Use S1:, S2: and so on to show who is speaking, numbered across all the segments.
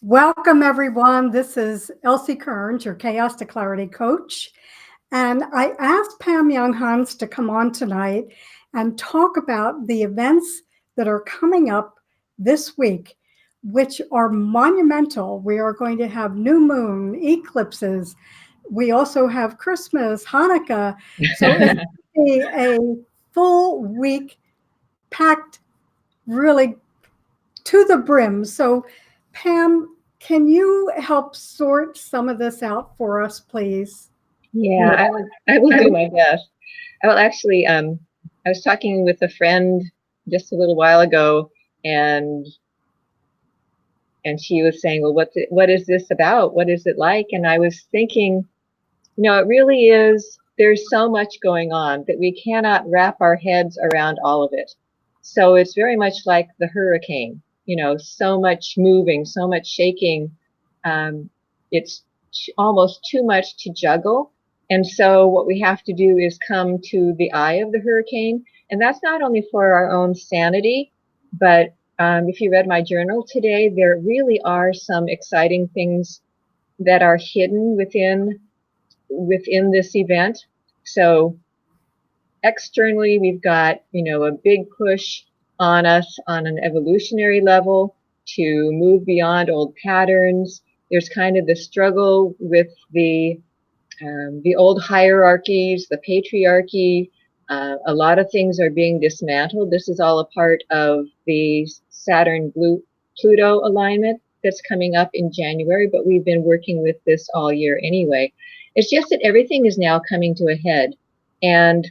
S1: Welcome, everyone. This is Elsie Kerns, your Chaos to Clarity coach. And I asked Pam Younghans to come on tonight and talk about the events that are coming up this week, which are monumental. We are going to have new moon, eclipses. We also have Christmas, Hanukkah. So it's a full week packed really to the brim. So, Pam, can you help sort some of this out for us, please?
S2: Yeah, I will do my best. I will actually, I was talking with a friend just a little while ago, and she was saying, well, what is this about? What is it like? And I was thinking, it really is, there's so much going on that we cannot wrap our heads around all of it. So it's very much like the hurricane, so much moving, so much shaking. It's almost too much to juggle. And so what we have to do is come to the eye of the hurricane. And that's not only for our own sanity, but if you read my journal today, there really are some exciting things that are hidden within this event. So externally, we've got, a big push on us on an evolutionary level to move beyond old patterns. There's kind of the struggle with the old hierarchies, the patriarchy. A lot of things are being dismantled. This is all a part of the Saturn-Pluto alignment that's coming up in January, but we've been working with this all year anyway. It's just that everything is now coming to a head. And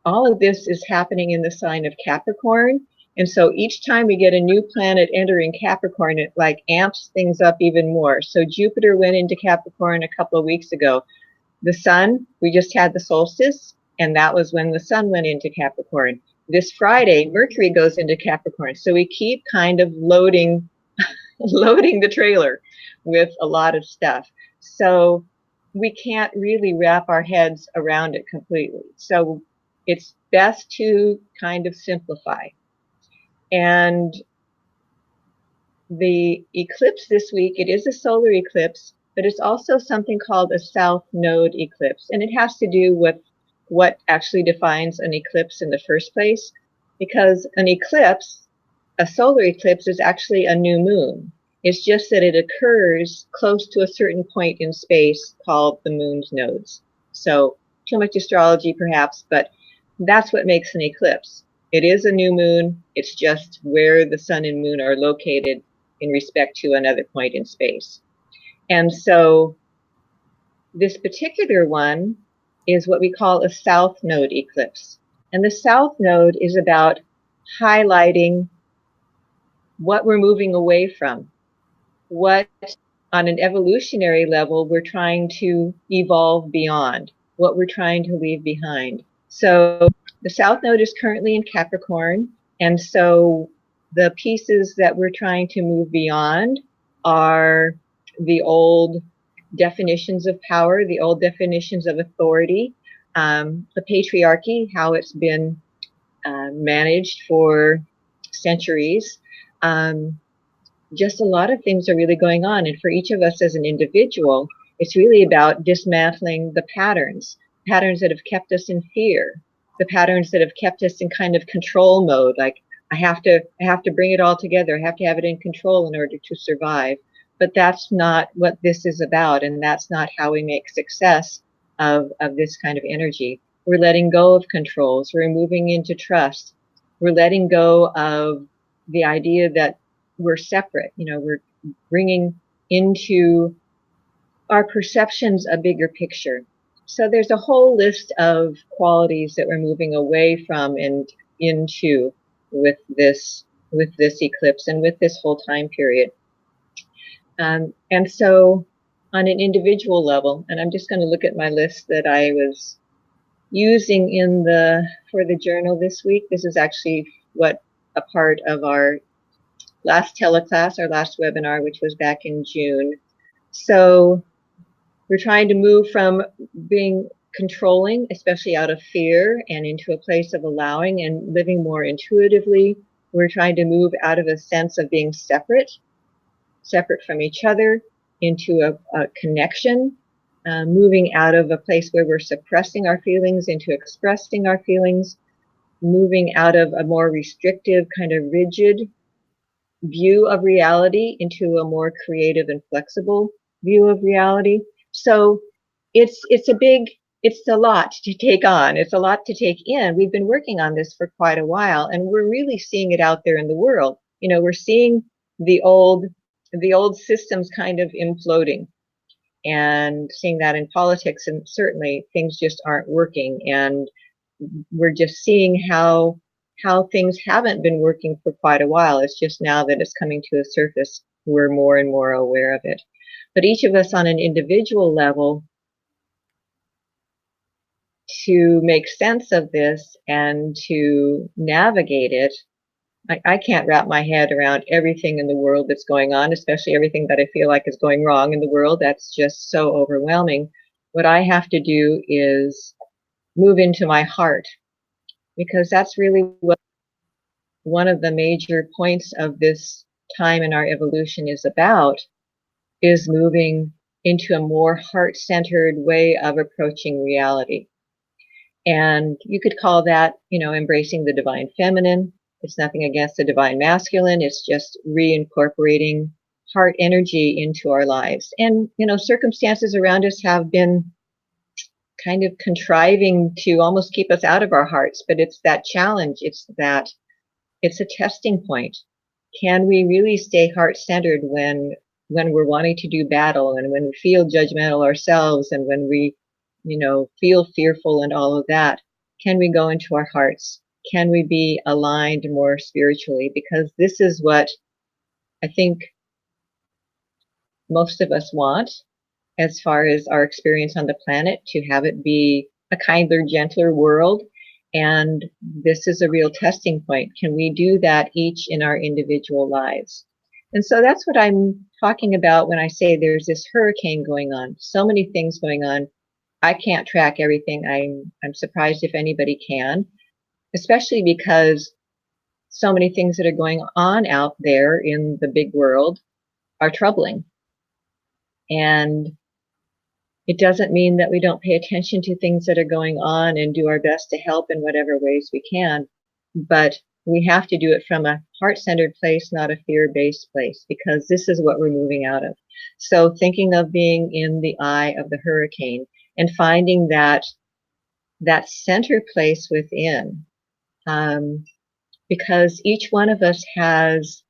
S2: all of this is happening in the sign of Capricorn. And so each time we get a new planet entering Capricorn, it like amps things up even more. So Jupiter went into Capricorn a couple of weeks ago. The sun, we just had the solstice, and that was when the sun went into Capricorn. This Friday, Mercury goes into Capricorn. So we keep kind of loading the trailer with a lot of stuff. So we can't really wrap our heads around it completely. So it's best to kind of simplify. And the eclipse this week, it is a solar eclipse, but it's also something called a south node eclipse. And it has to do with what actually defines an eclipse in the first place, because an eclipse, a solar eclipse, is actually a new moon. It's just that it occurs close to a certain point in space called the moon's nodes. So too much astrology perhaps, but that's what makes an eclipse. It is a new moon. It's just where the sun and moon are located in respect to another point in space. And so this particular one is what we call a south node eclipse. And the south node is about highlighting what we're moving away from, what on an evolutionary level we're trying to evolve beyond, what we're trying to leave behind. So the south node is currently in Capricorn, and so the pieces that we're trying to move beyond are the old definitions of power, the old definitions of authority, the patriarchy, how it's been managed for centuries. Just a lot of things are really going on. And for each of us as an individual, it's really about dismantling the patterns that have kept us in fear, the patterns that have kept us in kind of control mode. Like I have to bring it all together. I have to have it in control in order to survive. But that's not what this is about. And that's not how we make success of this kind of energy. We're letting go of controls. We're moving into trust. We're letting go of the idea that we're separate. We're bringing into our perceptions a bigger picture. So there's a whole list of qualities that we're moving away from and into with this eclipse and with this whole time period. And so on an individual level, and I'm just going to look at my list that I was using for the journal this week. This is actually what a part of our last teleclass, our last webinar, which was back in June. So we're trying to move from being controlling, especially out of fear, and into a place of allowing and living more intuitively. We're trying to move out of a sense of being separate. separate from each other into a connection, moving out of a place where we're suppressing our feelings into expressing our feelings, moving out of a more restrictive, kind of rigid view of reality into a more creative and flexible view of reality. So it's a lot to take on. It's a lot to take in. We've been working on this for quite a while, and we're really seeing it out there in the world. We're seeing the old systems kind of imploding, and seeing that in politics, and certainly things just aren't working. And we're just seeing how things haven't been working for quite a while. It's just now that it's coming to a surface, we're more and more aware of it. But each of us on an individual level, to make sense of this and to navigate it, I can't wrap my head around everything in the world that's going on, especially everything that I feel like is going wrong in the world. That's just so overwhelming. What I have to do is move into my heart, because that's really what one of the major points of this time in our evolution is about, is moving into a more heart-centered way of approaching reality. And you could call that, embracing the divine feminine. It's nothing against the divine masculine. It's just reincorporating heart energy into our lives. And, circumstances around us have been kind of contriving to almost keep us out of our hearts, but it's that challenge. It's a testing point. Can we really stay heart-centered when we're wanting to do battle, and when we feel judgmental ourselves, and when we feel fearful and all of that? Can we go into our hearts? Can we be aligned more spiritually? Because this is what I think most of us want, as far as our experience on the planet, to have it be a kinder, gentler world. And this is a real testing point. Can we do that each in our individual lives? And so that's what I'm talking about when I say there's this hurricane going on, so many things going on. I can't track everything. I'm surprised if anybody can, especially because so many things that are going on out there in the big world are troubling. And it doesn't mean that we don't pay attention to things that are going on and do our best to help in whatever ways we can. But we have to do it from a heart-centered place, not a fear-based place, because this is what we're moving out of. So thinking of being in the eye of the hurricane and finding that center place within, because each one of us has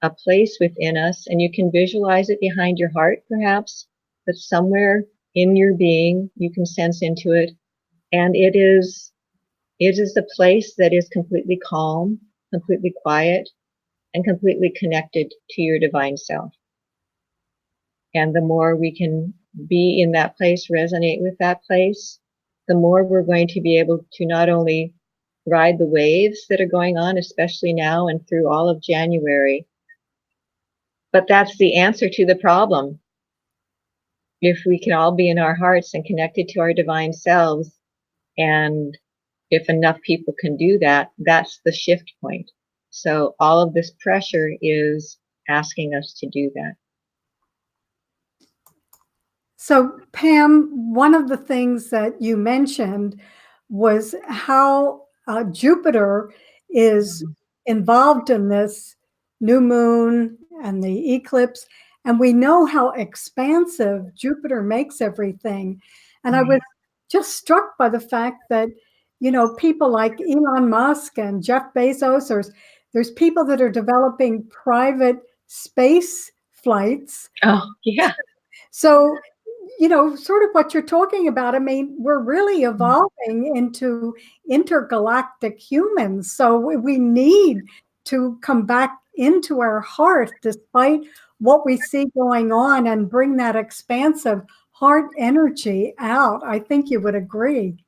S2: a place within us, and you can visualize it behind your heart, perhaps, but somewhere in your being you can sense into it, and it is the place that is completely calm, completely quiet, and completely connected to your divine self. And the more we can be in that place, resonate with that place, the more we're going to be able to not only ride the waves that are going on, especially now and through all of January, but that's the answer to the problem. If we can all be in our hearts and connected to our divine selves, and if enough people can do that, that's the shift point. So all of this pressure is asking us to do that.
S1: So, Pam, one of the things that you mentioned was how Jupiter is involved in this new moon and the eclipse. And we know how expansive Jupiter makes everything. And I was just struck by the fact that, people like Elon Musk and Jeff Bezos, or there's people that are developing private space flights.
S2: Oh, yeah.
S1: So, sort of what you're talking about. I mean, we're really evolving into intergalactic humans. So we need to come back into our heart despite what we see going on, and bring that expansive heart energy out. I think you would agree.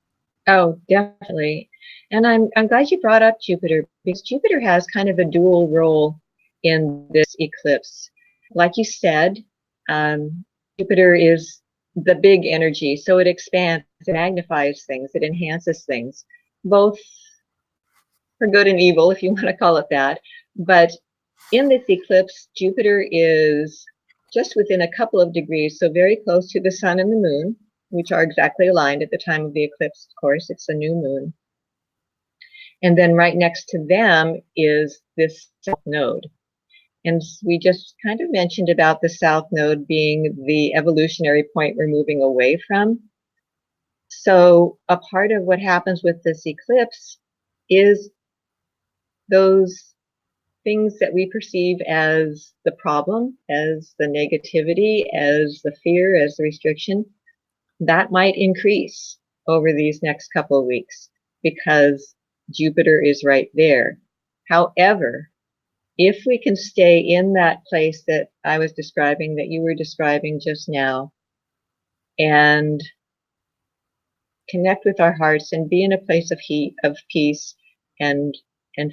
S2: Oh, definitely. And I'm glad you brought up Jupiter, because Jupiter has kind of a dual role in this eclipse. Like you said, Jupiter is the big energy, so it expands, it magnifies things, it enhances things, both for good and evil, if you want to call it that. But in this eclipse, Jupiter is just within a couple of degrees, so very close to the sun and the moon, which are exactly aligned at the time of the eclipse, of course, it's a new moon. And then right next to them is this south node. And we just kind of mentioned about the south node being the evolutionary point we're moving away from. So a part of what happens with this eclipse is those things that we perceive as the problem, as the negativity, as the fear, as the restriction, that might increase over these next couple of weeks because Jupiter is right there. However, if we can stay in that place that I was describing, that you were describing just now, and connect with our hearts and be in a place of peace, and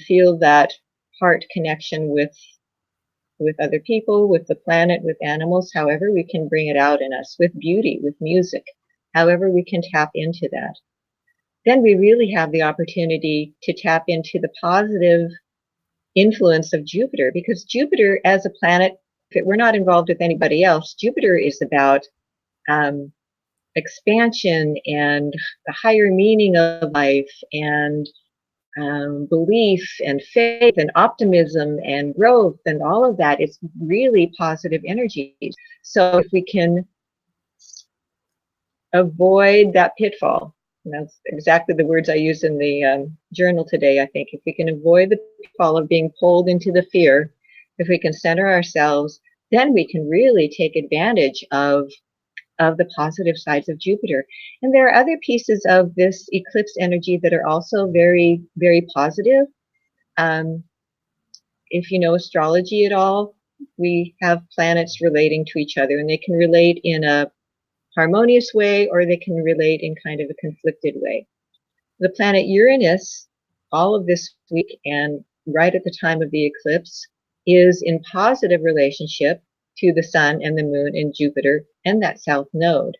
S2: feel that heart connection with other people, with the planet, with animals, however we can bring it out in us, with beauty, with music, however we can tap into that. Then we really have the opportunity to tap into the positive influence of Jupiter, because Jupiter as a planet, if we're not involved with anybody else, Jupiter is about expansion and the higher meaning of life, and belief and faith and optimism and growth and all of that. It's really positive energy. So if we can avoid that pitfall, and that's exactly the words I used in the journal today, I think, if we can avoid the pitfall of being pulled into the fear, if we can center ourselves, then we can really take advantage of the positive sides of Jupiter. And there are other pieces of this eclipse energy that are also very, very positive. If you know astrology at all, we have planets relating to each other, and they can relate in a harmonious way, or they can relate in kind of a conflicted way. The planet Uranus, all of this week and right at the time of the eclipse, is in positive relationship to the sun and the moon and Jupiter and that south node.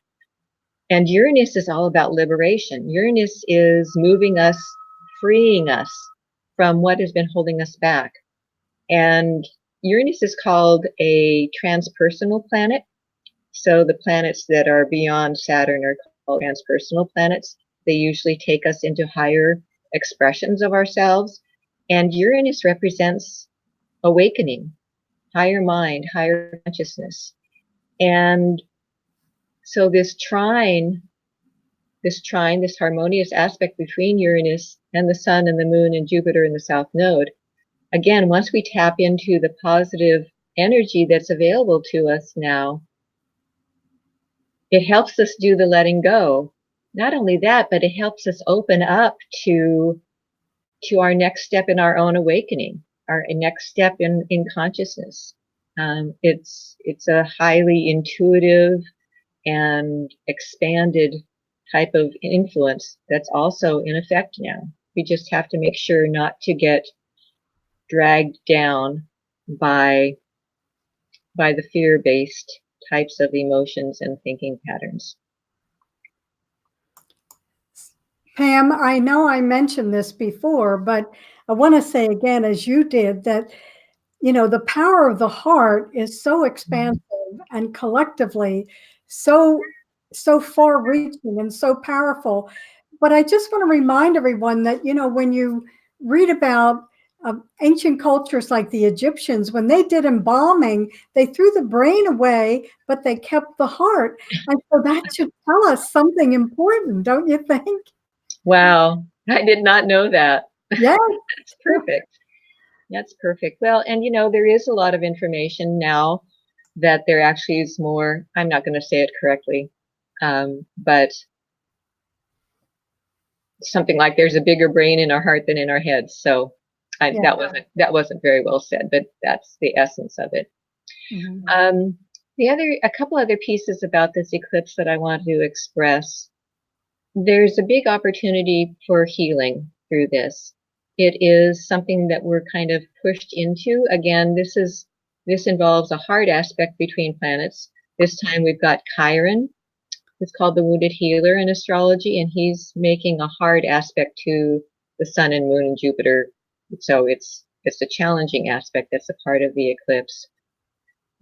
S2: And Uranus is all about liberation. Uranus is moving us, freeing us from what has been holding us back. And Uranus is called a transpersonal planet. So the planets that are beyond Saturn are called transpersonal planets. They usually take us into higher expressions of ourselves. And Uranus represents awakening, higher mind, higher consciousness. And so this harmonious aspect between Uranus and the sun and the moon and Jupiter in the south node, again, once we tap into the positive energy that's available to us now, it helps us do the letting go. Not only that, but it helps us open up to our next step in our own awakening, our next step in consciousness. It's a highly intuitive and expanded type of influence that's also in effect now. We just have to make sure not to get dragged down by the fear-based types of emotions and thinking patterns.
S1: Pam, I know I mentioned this before, but I want to say again, as you did, that, you know, the power of the heart is so expansive and collectively so far reaching and so powerful. But I just want to remind everyone that, you know, when you read about ancient cultures like the Egyptians, when they did embalming, they threw the brain away, but they kept the heart. And so that should tell us something important, don't you think?
S2: Wow, I did not know that.
S1: Yeah.
S2: That's perfect. That's perfect. Well, and you know, there is a lot of information now that there actually is more, I'm not going to say it correctly, but something like there's a bigger brain in our heart than in our heads. So that wasn't very well said, but that's the essence of it. Mm-hmm. A couple other pieces about this eclipse that I want to express. There's a big opportunity for healing through this. It is something that we're kind of pushed into. Again, this involves a hard aspect between planets. This time we've got Chiron. It's called the wounded healer in astrology, and he's making a hard aspect to the sun and moon and Jupiter. So it's a challenging aspect that's a part of the eclipse.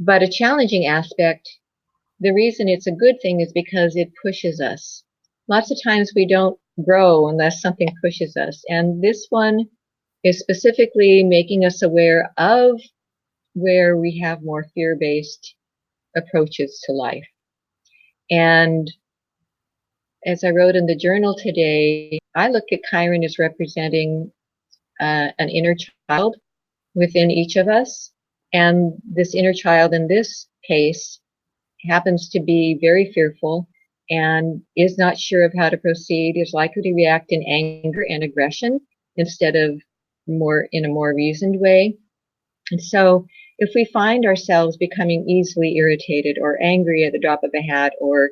S2: But a challenging aspect, the reason it's a good thing is because it pushes us. Lots of times we don't grow unless something pushes us. And this one is specifically making us aware of where we have more fear-based approaches to life. And as I wrote in the journal today, I look at Chiron as representing an inner child within each of us. And this inner child in this case happens to be very fearful and is not sure of how to proceed, is likely to react in anger and aggression instead of in a more reasoned way. And so if we find ourselves becoming easily irritated or angry at the drop of a hat, or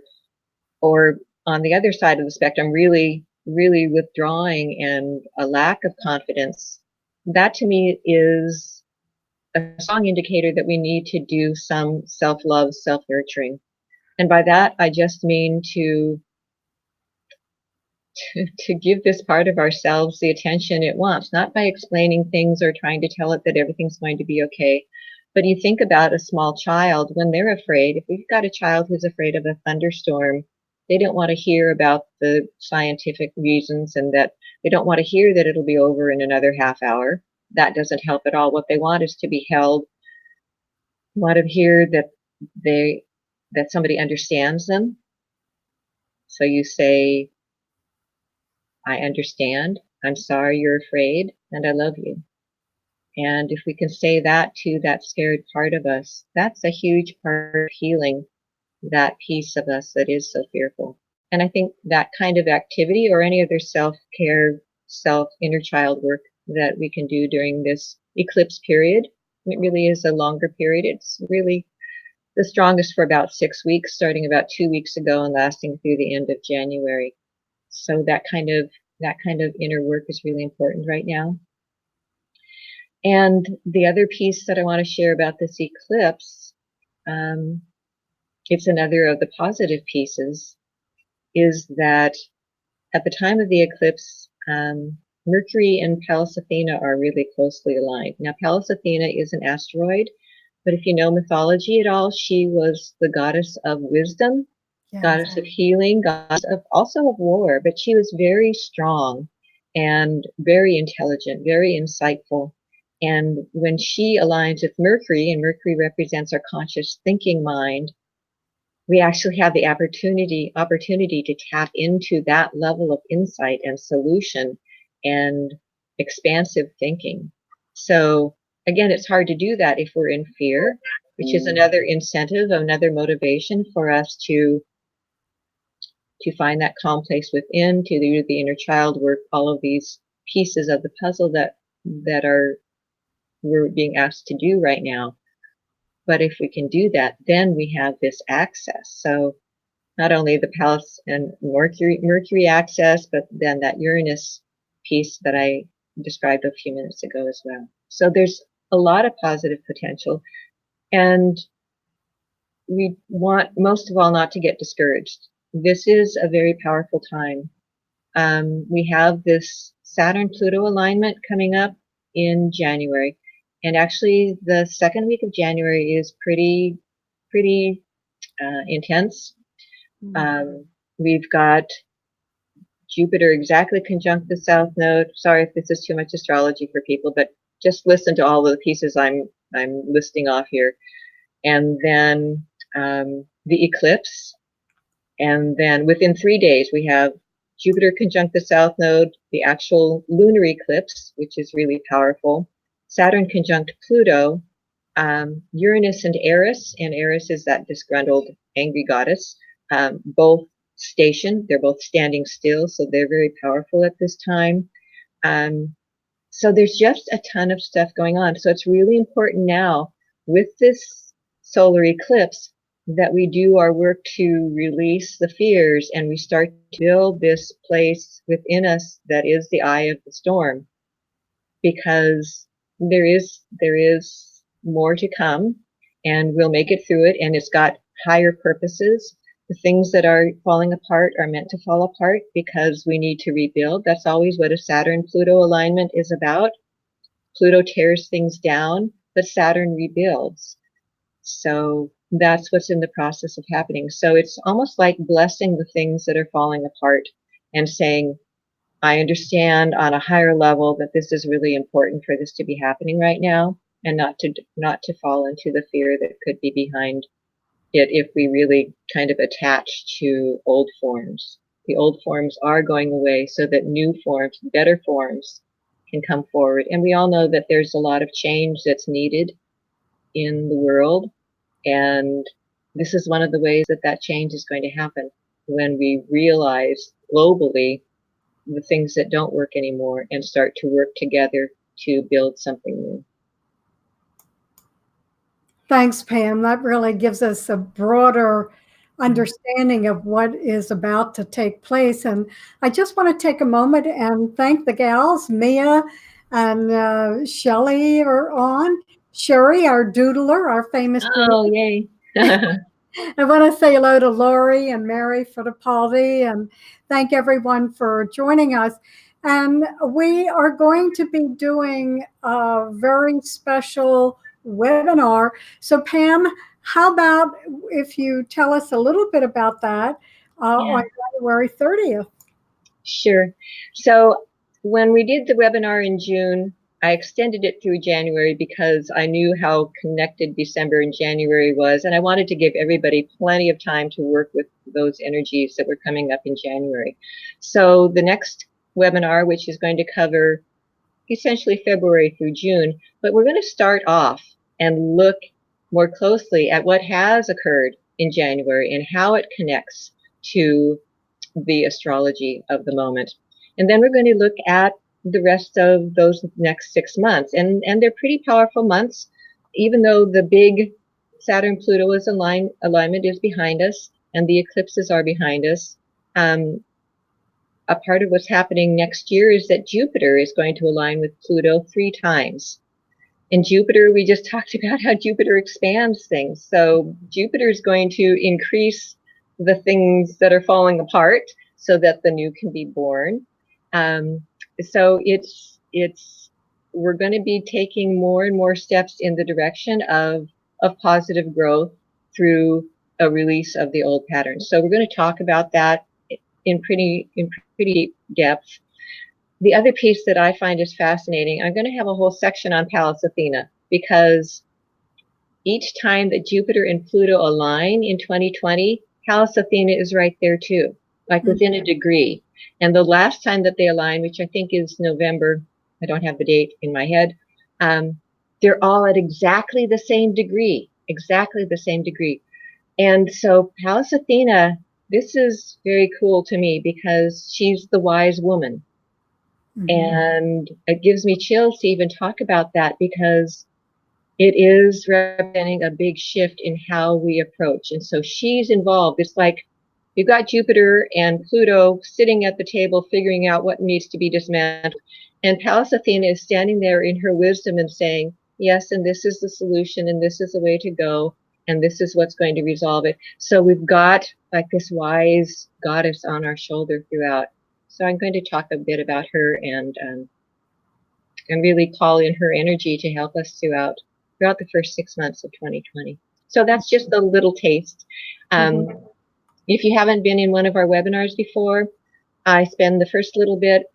S2: on the other side of the spectrum, really, really withdrawing and a lack of confidence, that to me is a strong indicator that we need to do some self-love, self-nurturing. And by that, I just mean to give this part of ourselves the attention it wants, not by explaining things or trying to tell it that everything's going to be okay. But you think about a small child when they're afraid. If we've got a child who's afraid of a thunderstorm, they don't want to hear about the scientific reasons, and that they don't want to hear that it'll be over in another half hour. That doesn't help at all. What they want is to be held. They want to hear that somebody understands them. So you say, I understand, I'm sorry you're afraid, and I love you. And if we can say that to that scared part of us, that's a huge part of healing that piece of us that is so fearful. And I think that kind of activity or any other self-care, inner child work that we can do during this eclipse period, it really is a longer period. It's really the strongest for about 6 weeks, starting about 2 weeks ago and lasting through the end of January. So that kind of inner work is really important right now. And the other piece that I want to share about this eclipse, it's another of the positive pieces, is that at the time of the eclipse, Mercury and Pallas Athena are really closely aligned. Now, Pallas Athena is an asteroid, but if you know mythology at all, she was the goddess of wisdom, goddess of healing, goddess of also of war, but she was very strong and very intelligent, very insightful. And when she aligns with Mercury, and Mercury represents our conscious thinking mind, we actually have the opportunity to tap into that level of insight and solution and expansive thinking. So again, it's hard to do that if we're in fear, which is another incentive, another motivation for us to find that calm place within, to do the inner child work, all of these pieces of the puzzle that we're being asked to do right now. But if we can do that, then we have this access. So not only the Pallas and Mercury access, but then that Uranus piece that I described a few minutes ago as well. So there's a lot of positive potential, and we want most of all not to get discouraged. This is a very powerful time. We have this Saturn-Pluto alignment coming up in January, and actually the second week of January is pretty intense. We've got Jupiter exactly conjunct the South Node. Sorry if this is too much astrology for people, but just listen to all the pieces I'm listing off here. And then the eclipse. And then within 3 days, we have Jupiter conjunct the South Node, the actual lunar eclipse, which is really powerful, Saturn conjunct Pluto, Uranus and Eris is that disgruntled, angry goddess, both stationed. They're both standing still, so they're very powerful at this time. So there's just a ton of stuff going on. So it's really important now with this solar eclipse that we do our work to release the fears, and we start to build this place within us that is the eye of the storm, because there is more to come, and we'll make it through it, and it's got higher purposes. The things that are falling apart are meant to fall apart because we need to rebuild. That's always what a Saturn-Pluto alignment is about. Pluto tears things down, but Saturn rebuilds. So that's what's in the process of happening. So it's almost like blessing the things that are falling apart and saying, I understand on a higher level that this is really important for this to be happening right now, and not to fall into the fear that could be behind it if we really kind of attach to old forms. The old forms are going away so that new forms, better forms, can come forward. And we all know that there's a lot of change that's needed in the world. And this is one of the ways that that change is going to happen when we realize globally the things that don't work anymore and start to work together to build something new.
S1: Thanks, Pam. That really gives us a broader understanding of what is about to take place. And I just want to take a moment and thank the gals, Mia and Shelley are on. Sherry, our doodler, our famous doodler.
S2: Oh, yay.
S1: I want to say hello to Lori and Mary Fittipaldi and thank everyone for joining us. And we are going to be doing a very special webinar. So Pam, how about if you tell us a little bit about that on January 30th?
S2: Sure. So when we did the webinar in June, I extended it through January because I knew how connected December and January was, and I wanted to give everybody plenty of time to work with those energies that were coming up in January. So the next webinar, which is going to cover essentially February through June, but we're going to start off and look more closely at what has occurred in January and how it connects to the astrology of the moment. And then we're going to look at the rest of those next 6 months. And they're pretty powerful months, even though the big Saturn-Pluto alignment is behind us and the eclipses are behind us. A part of what's happening next year is that Jupiter is going to align with Pluto 3 times. And Jupiter, we just talked about how Jupiter expands things. So Jupiter is going to increase the things that are falling apart so that the new can be born. So we're going to be taking more and more steps in the direction of positive growth through a release of the old patterns. So we're going to talk about that in pretty depth. The other piece that I find is fascinating, I'm going to have a whole section on Pallas Athena, because each time that Jupiter and Pluto align in 2020, Pallas Athena is right there too, like within a degree. And the last time that they align, which I think is November, I don't have the date in my head, they're all at exactly the same degree, And so Pallas Athena, this is very cool to me because she's the wise woman. And it gives me chills to even talk about that because it is representing a big shift in how we approach. And so she's involved. It's like you've got Jupiter and Pluto sitting at the table figuring out what needs to be dismantled. And Pallas Athena is standing there in her wisdom and saying, yes, and this is the solution, and this is the way to go, and this is what's going to resolve it. So we've got like this wise goddess on our shoulder throughout. So I'm going to talk a bit about her and really call in her energy to help us throughout the first 6 months of 2020. So that's just a little taste. If you haven't been in one of our webinars before, I spend the first little bit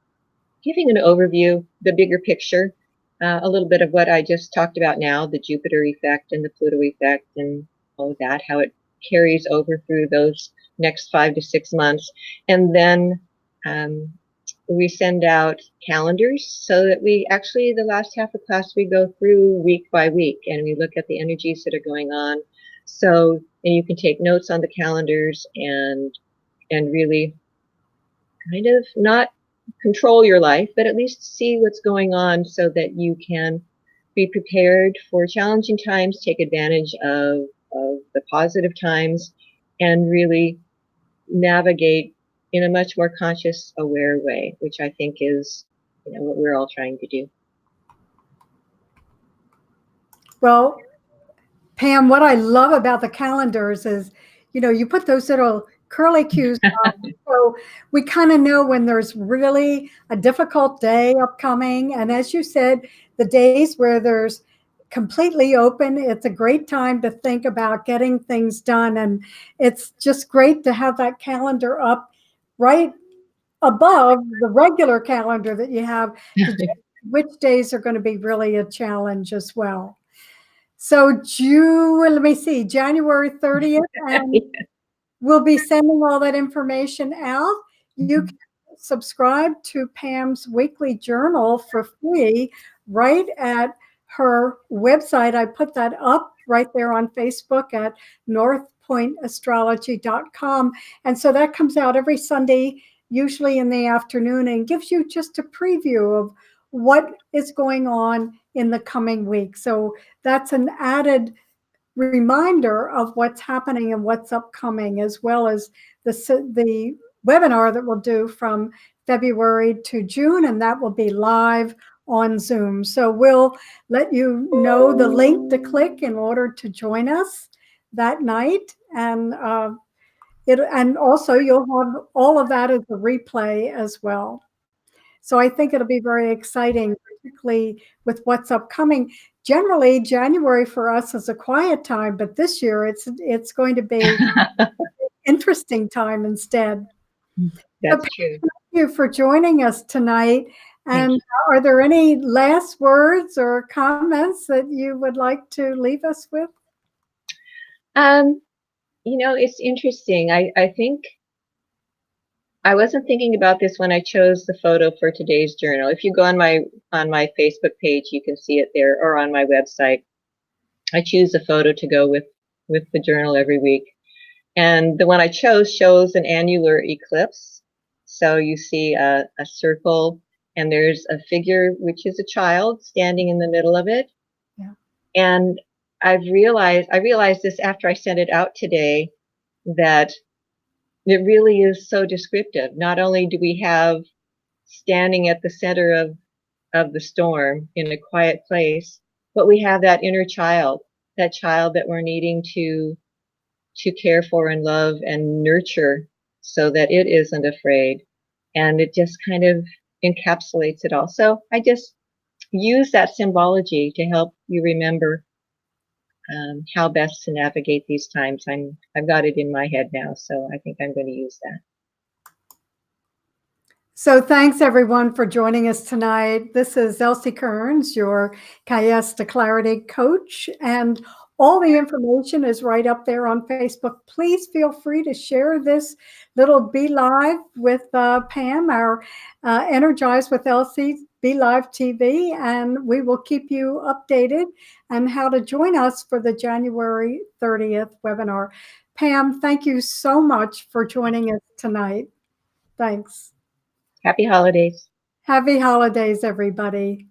S2: giving an overview, the bigger picture, a little bit of what I just talked about now, the Jupiter effect and the Pluto effect and all of that, how it carries over through those next 5 to 6 months. And then we send out calendars so that we actually, the last half of class, we go through week by week and we look at the energies that are going on. So, and you can take notes on the calendars and really kind of not control your life, but at least see what's going on so that you can be prepared for challenging times, take advantage of the positive times, and really navigate in a much more conscious, aware way, which I think is, what we're all trying to do.
S1: Well, Pam, what I love about the calendars is, you put those little curly cues on, so we kind of know when there's really a difficult day upcoming. And as you said, the days where there's completely open. It's a great time to think about getting things done. And it's just great to have that calendar up right above the regular calendar that you have to which days are going to be really a challenge as well. So let me see, January 30th, and we'll be sending all that information out. You can subscribe to Pam's weekly journal for free right at her website. I put that up right there on Facebook at northpointastrology.com. And so that comes out every Sunday, usually in the afternoon, and gives you just a preview of what is going on in the coming week. So that's an added reminder of what's happening and what's upcoming, as well as the webinar that we'll do from February to June, and that will be live on Zoom. So we'll let you know the link to click in order to join us that night. And also you'll have all of that as a replay as well. So I think it'll be very exciting, particularly with what's upcoming. Generally, January for us is a quiet time, but this year it's going to be an interesting time instead.
S2: That's true.
S1: Thank you for joining us tonight. And are there any last words or comments that you would like to leave us with?
S2: It's interesting. I think I wasn't thinking about this when I chose the photo for today's journal. If you go on my Facebook page, you can see it there, or on my website. I choose a photo to go with the journal every week. And the one I chose shows an annular eclipse. So you see a circle, and there's a figure, which is a child, standing in the middle of it.
S1: Yeah.
S2: And I realized this after I sent it out today, that it really is so descriptive. Not only do we have standing at the center of the storm in a quiet place, but we have that inner child, that we're needing to care for and love and nurture so that it isn't afraid. And it just kind of encapsulates it all. So I just use that symbology to help you remember how best to navigate these times. I've got it in my head now, so I think I'm going to use that.
S1: So thanks everyone for joining us tonight. This is Elsie Kerns, your Kayes to Clarity coach, and all the information is right up there on Facebook. Please feel free to share this little Be Live with Pam, our Energize with Elsie Be Live TV, and we will keep you updated on how to join us for the January 30th webinar. Pam, thank you so much for joining us tonight. Thanks.
S2: Happy holidays.
S1: Happy holidays, everybody.